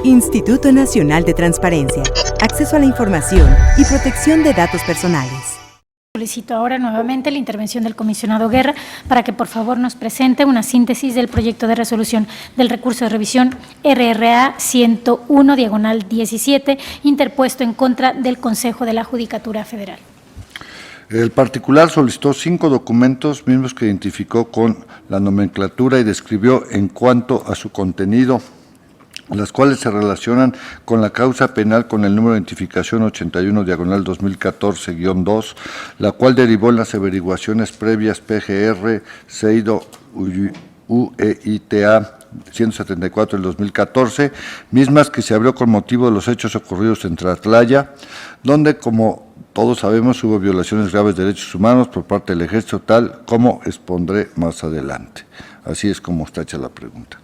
Instituto Nacional de Transparencia, Acceso a la Información y Protección de Datos Personales. Solicito ahora nuevamente la intervención del comisionado Guerra para que por favor nos presente una síntesis del proyecto de resolución del recurso de revisión RRA 101/17 interpuesto en contra del Consejo de la Judicatura Federal. El particular solicitó 5 documentos mismos que identificó con la nomenclatura y describió en cuanto a su contenido, las cuales se relacionan con la causa penal con el número de identificación 81/2014-2, la cual derivó en las averiguaciones previas PGR, CEIDO, UEITA 174 del 2014, mismas que se abrió con motivo de los hechos ocurridos en Tlatlaya, donde, como todos sabemos, hubo violaciones graves de derechos humanos por parte del Ejército, tal como expondré más adelante. Así es como está hecha la pregunta.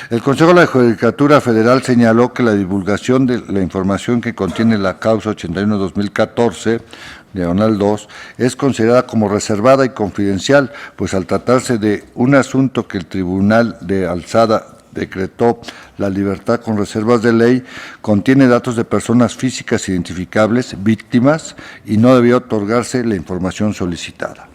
El Consejo de la Judicatura Federal señaló que la divulgación de la información que contiene la causa 81/2014/2 es considerada como reservada y confidencial, pues al tratarse de un asunto que el Tribunal de Alzada decretó la libertad con reservas de ley, contiene datos de personas físicas identificables, víctimas, y no debía otorgarse la información solicitada.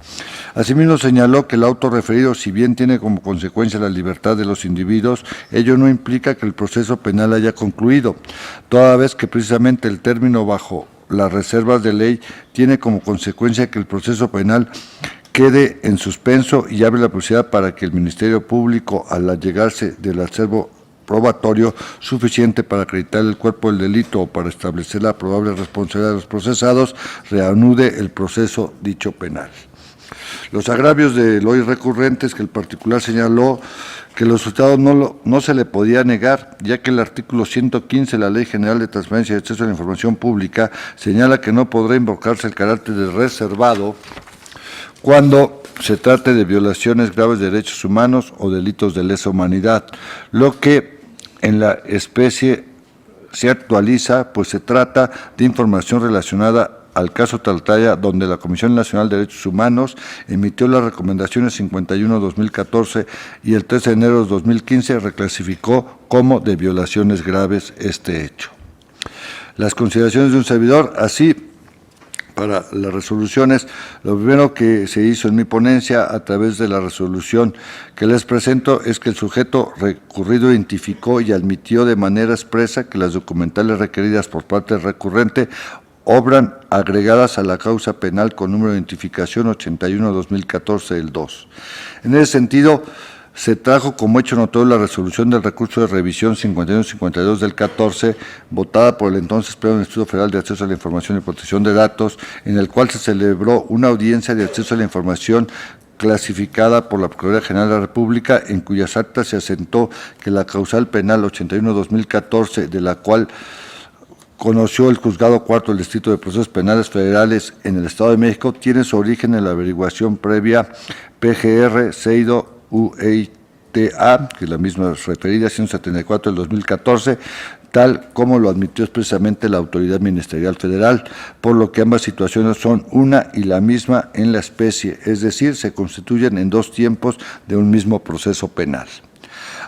Asimismo, señaló que el auto referido, si bien tiene como consecuencia la libertad de los individuos, ello no implica que el proceso penal haya concluido, toda vez que precisamente el término bajo las reservas de ley tiene como consecuencia que el proceso penal quede en suspenso y abre la posibilidad para que el Ministerio Público, al allegarse del acervo probatorio suficiente para acreditar el cuerpo del delito o para establecer la probable responsabilidad de los procesados, reanude el proceso dicho penal. Los agravios del hoy recurrentes que el particular señaló que los resultados no se le podía negar, ya que el artículo 115 de la Ley General de Transparencia y Acceso a la Información Pública señala que no podrá invocarse el carácter de reservado cuando se trate de violaciones graves de derechos humanos o delitos de lesa humanidad, lo que en la especie se actualiza, pues se trata de información relacionada al caso Tlatlaya, donde la Comisión Nacional de Derechos Humanos emitió las recomendaciones 51/2014 y el 13 de enero de 2015 reclasificó como de violaciones graves este hecho. Las consideraciones de un servidor, así para las resoluciones, lo primero que se hizo en mi ponencia a través de la resolución que les presento es que el sujeto recurrido identificó y admitió de manera expresa que las documentales requeridas por parte del recurrente obran agregadas a la causa penal con número de identificación 81/2014-2. En ese sentido, se trajo como hecho notorio la resolución del recurso de revisión 5152 del 14, votada por el entonces Pleno del Instituto Federal de Acceso a la Información y Protección de Datos, en el cual se celebró una audiencia de acceso a la información clasificada por la Procuraduría General de la República, en cuyas actas se asentó que la causal penal 81/2014, de la cual conoció el Juzgado Cuarto del Distrito de Procesos Penales Federales en el Estado de México, tiene su origen en la averiguación previa PGR, CEIDO, UEITA, que es la misma referida, 174 del 2014, tal como lo admitió expresamente la Autoridad Ministerial Federal, por lo que ambas situaciones son una y la misma en la especie, es decir, se constituyen en dos tiempos de un mismo proceso penal.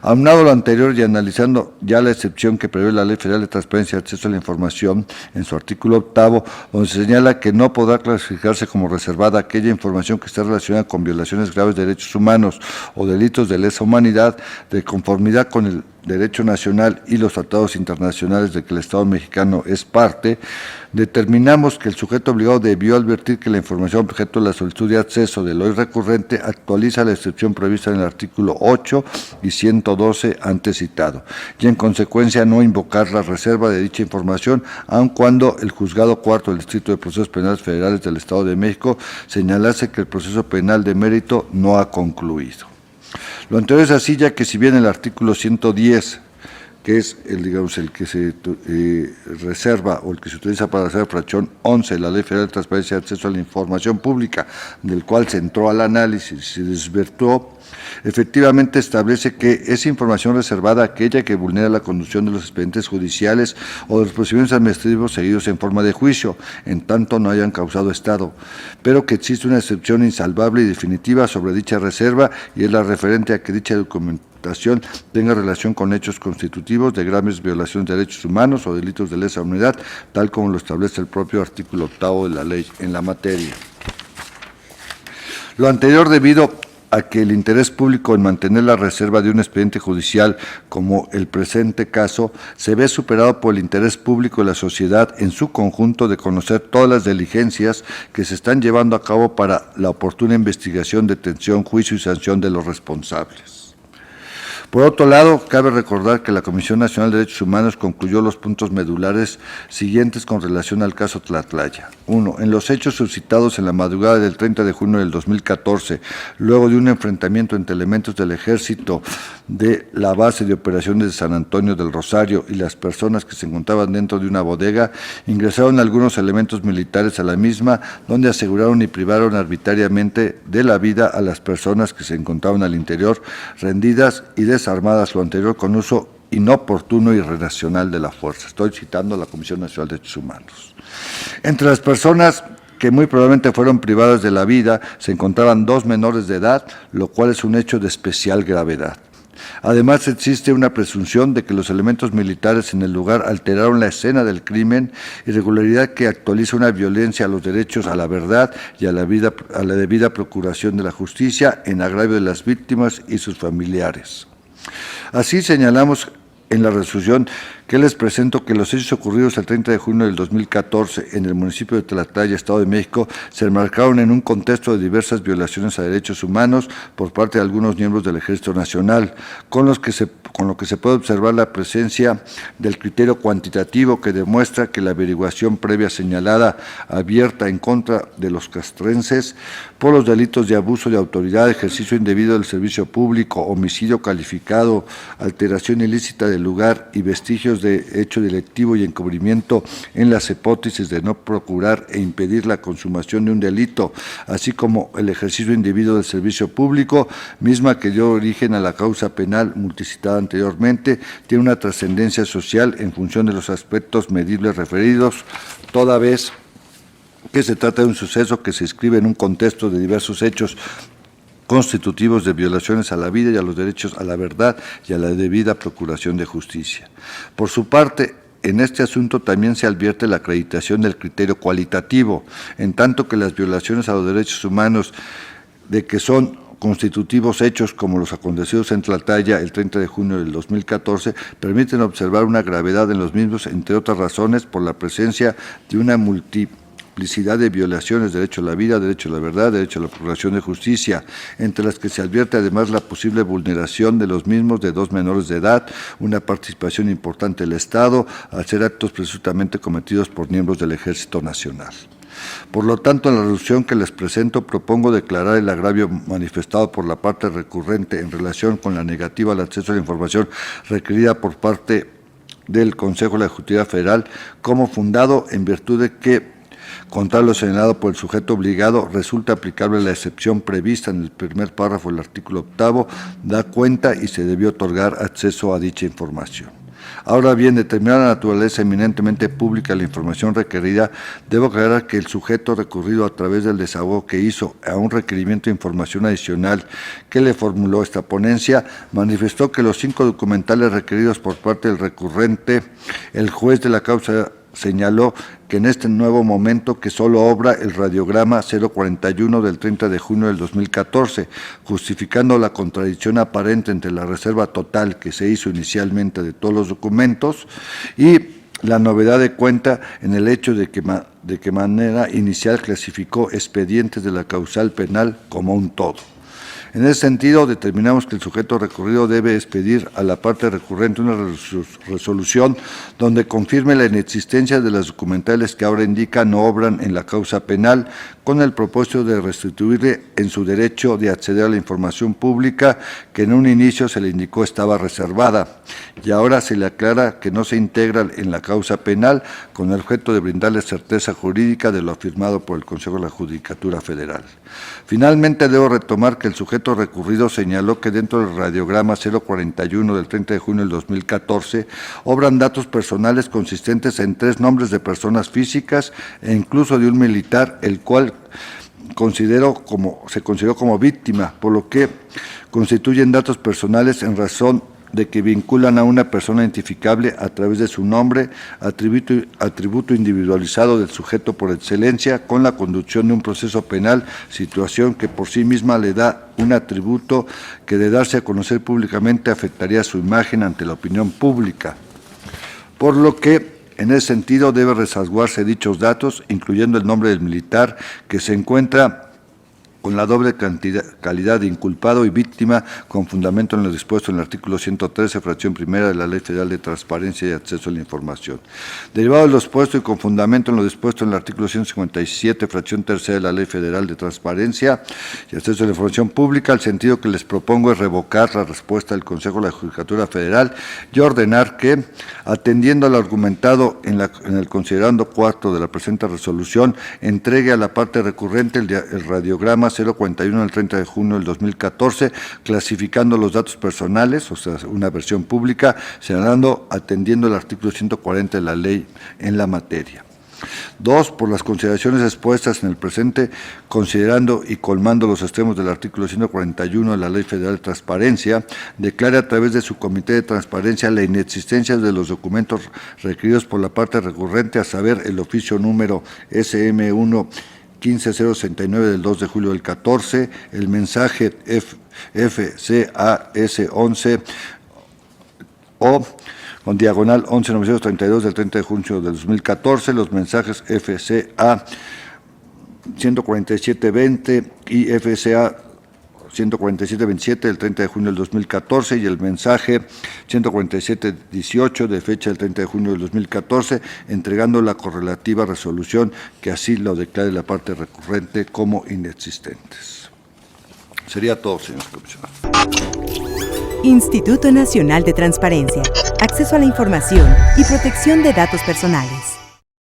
Aunado a lo anterior y analizando ya la excepción que prevé la Ley Federal de Transparencia y Acceso a la Información en su artículo 8º, donde se señala que no podrá clasificarse como reservada aquella información que esté relacionada con violaciones graves de derechos humanos o delitos de lesa humanidad, de conformidad con el derecho nacional y los tratados internacionales de que el Estado mexicano es parte, determinamos que el sujeto obligado debió advertir que la información objeto de la solicitud de acceso del hoy recurrente actualiza la excepción prevista en el artículo 8 y 112 antes citado, y en consecuencia no invocar la reserva de dicha información, aun cuando el Juzgado Cuarto del Distrito de Procesos Penales Federales del Estado de México señalase que el proceso penal de mérito no ha concluido. Lo anterior es así, ya que si bien el artículo 110, que es el que se reserva o el que se utiliza para hacer fracción 11 de la Ley Federal de Transparencia y Acceso a la Información Pública, del cual se entró al análisis y se desvirtuó, efectivamente establece que es información reservada aquella que vulnera la conducción de los expedientes judiciales o de los procedimientos administrativos seguidos en forma de juicio, en tanto no hayan causado estado, pero que existe una excepción insalvable y definitiva sobre dicha reserva, y es la referente a que dicha imputación tenga relación con hechos constitutivos de graves violaciones de derechos humanos o delitos de lesa humanidad, tal como lo establece el propio artículo 8º de la ley en la materia. Lo anterior debido a que el interés público en mantener la reserva de un expediente judicial, como el presente caso, se ve superado por el interés público de la sociedad en su conjunto de conocer todas las diligencias que se están llevando a cabo para la oportuna investigación, detención, juicio y sanción de los responsables. Por otro lado, cabe recordar que la Comisión Nacional de Derechos Humanos concluyó los puntos medulares siguientes con relación al caso Tlatlaya. 1. En los hechos suscitados en la madrugada del 30 de junio del 2014, luego de un enfrentamiento entre elementos del Ejército de la base de operaciones de San Antonio del Rosario y las personas que se encontraban dentro de una bodega, ingresaron algunos elementos militares a la misma, donde aseguraron y privaron arbitrariamente de la vida a las personas que se encontraban al interior, rendidas y desarmadas lo anterior con uso inoportuno y irracional de la fuerza. Estoy citando a la Comisión Nacional de Derechos Humanos. Entre las personas que muy probablemente fueron privadas de la vida se encontraban 2 menores de edad, lo cual es un hecho de especial gravedad. Además, existe una presunción de que los elementos militares en el lugar alteraron la escena del crimen, irregularidad que actualiza una violencia a los derechos a la verdad y a la debida procuración de la justicia en agravio de las víctimas y sus familiares. Así señalamos en la resolución que les presento que los hechos ocurridos el 30 de junio del 2014 en el municipio de Tlatlaya, Estado de México, se enmarcaron en un contexto de diversas violaciones a derechos humanos por parte de algunos miembros del Ejército Nacional, con lo que se puede observar la presencia del criterio cuantitativo que demuestra que la averiguación previa señalada abierta en contra de los castrenses por los delitos de abuso de autoridad, ejercicio indebido del servicio público, homicidio calificado, alteración ilícita del lugar y vestigios de hecho delictivo y encubrimiento en las hipótesis de no procurar e impedir la consumación de un delito, así como el ejercicio indebido del servicio público, misma que dio origen a la causa penal multicitada anteriormente, tiene una trascendencia social en función de los aspectos medibles referidos, toda vez que se trata de un suceso que se inscribe en un contexto de diversos hechos constitutivos de violaciones a la vida y a los derechos a la verdad y a la debida procuración de justicia. Por su parte, en este asunto también se advierte la acreditación del criterio cualitativo, en tanto que las violaciones a los derechos humanos de que son constitutivos hechos como los acontecidos en Tlatlaya el 30 de junio del 2014 permiten observar una gravedad en los mismos, entre otras razones, por la presencia de una multiplicidad de violaciones, derecho a la vida, derecho a la verdad, derecho a la procuración de justicia, entre las que se advierte además la posible vulneración de los mismos de 2 menores de edad, una participación importante del Estado, al ser actos presuntamente cometidos por miembros del Ejército Nacional. Por lo tanto, en la resolución que les presento, propongo declarar el agravio manifestado por la parte recurrente en relación con la negativa al acceso a la información requerida por parte del Consejo de la Justicia Federal como fundado en virtud de que, contra lo señalado por el sujeto obligado, resulta aplicable la excepción prevista en el primer párrafo del artículo 8º, da cuenta y se debió otorgar acceso a dicha información. Ahora bien, determinada la naturaleza eminentemente pública de la información requerida, debo aclarar que el sujeto recurrido a través del desahogo que hizo a un requerimiento de información adicional que le formuló esta ponencia, manifestó que los 5 documentales requeridos por parte del recurrente, el juez de la causa señaló que en este nuevo momento que solo obra el radiograma 041 del 30 de junio del 2014, justificando la contradicción aparente entre la reserva total que se hizo inicialmente de todos los documentos y la novedad de cuenta en el hecho de que manera inicial clasificó expedientes de la causal penal como un todo. En ese sentido, determinamos que el sujeto recurrido debe expedir a la parte recurrente una resolución donde confirme la inexistencia de las documentales que ahora indican no obran en la causa penal, con el propósito de restituirle en su derecho de acceder a la información pública que en un inicio se le indicó estaba reservada y ahora se le aclara que no se integra en la causa penal con el objeto de brindarle certeza jurídica de lo afirmado por el Consejo de la Judicatura Federal. Finalmente, debo retomar que el sujeto recurrido señaló que dentro del radiograma 041 del 30 de junio del 2014 obran datos personales consistentes en 3 nombres de personas físicas e incluso de un militar, el cual se consideró como víctima, por lo que constituyen datos personales en razón de que vinculan a una persona identificable a través de su nombre, atributo individualizado del sujeto por excelencia, con la conducción de un proceso penal, situación que por sí misma le da un atributo que de darse a conocer públicamente afectaría su imagen ante la opinión pública. Por lo que, en ese sentido, debe resguardarse dichos datos, incluyendo el nombre del militar, que se encuentra con la doble calidad de inculpado y víctima, con fundamento en lo dispuesto en el artículo 113, fracción primera de la Ley Federal de Transparencia y Acceso a la Información. Derivado de lo expuesto y con fundamento en lo dispuesto en el artículo 157, fracción tercera de la Ley Federal de Transparencia y Acceso a la Información Pública, el sentido que les propongo es revocar la respuesta del Consejo de la Judicatura Federal y ordenar que, atendiendo al argumentado en el considerando cuarto de la presente resolución, entregue a la parte recurrente el radiograma 041 del 30 de junio del 2014, clasificando los datos personales, o sea, una versión pública, señalando, atendiendo el artículo 140 de la ley en la materia. 2. Por las consideraciones expuestas en el presente, considerando y colmando los extremos del artículo 141 de la Ley Federal de Transparencia, declare a través de su Comité de Transparencia la inexistencia de los documentos requeridos por la parte recurrente, a saber, el oficio número SM1 15069 del 2 de julio del 14, el mensaje FCAS11 o con diagonal 11932 del 30 de junio del 2014, los mensajes FCA 14720 y FCA 14727 del 30 de junio del 2014 y el mensaje 14718 de fecha del 30 de junio del 2014, entregando la correlativa resolución que así lo declare la parte recurrente como inexistentes. Sería todo, señor comisionado. Instituto Nacional de Transparencia, Acceso a la Información y Protección de Datos Personales.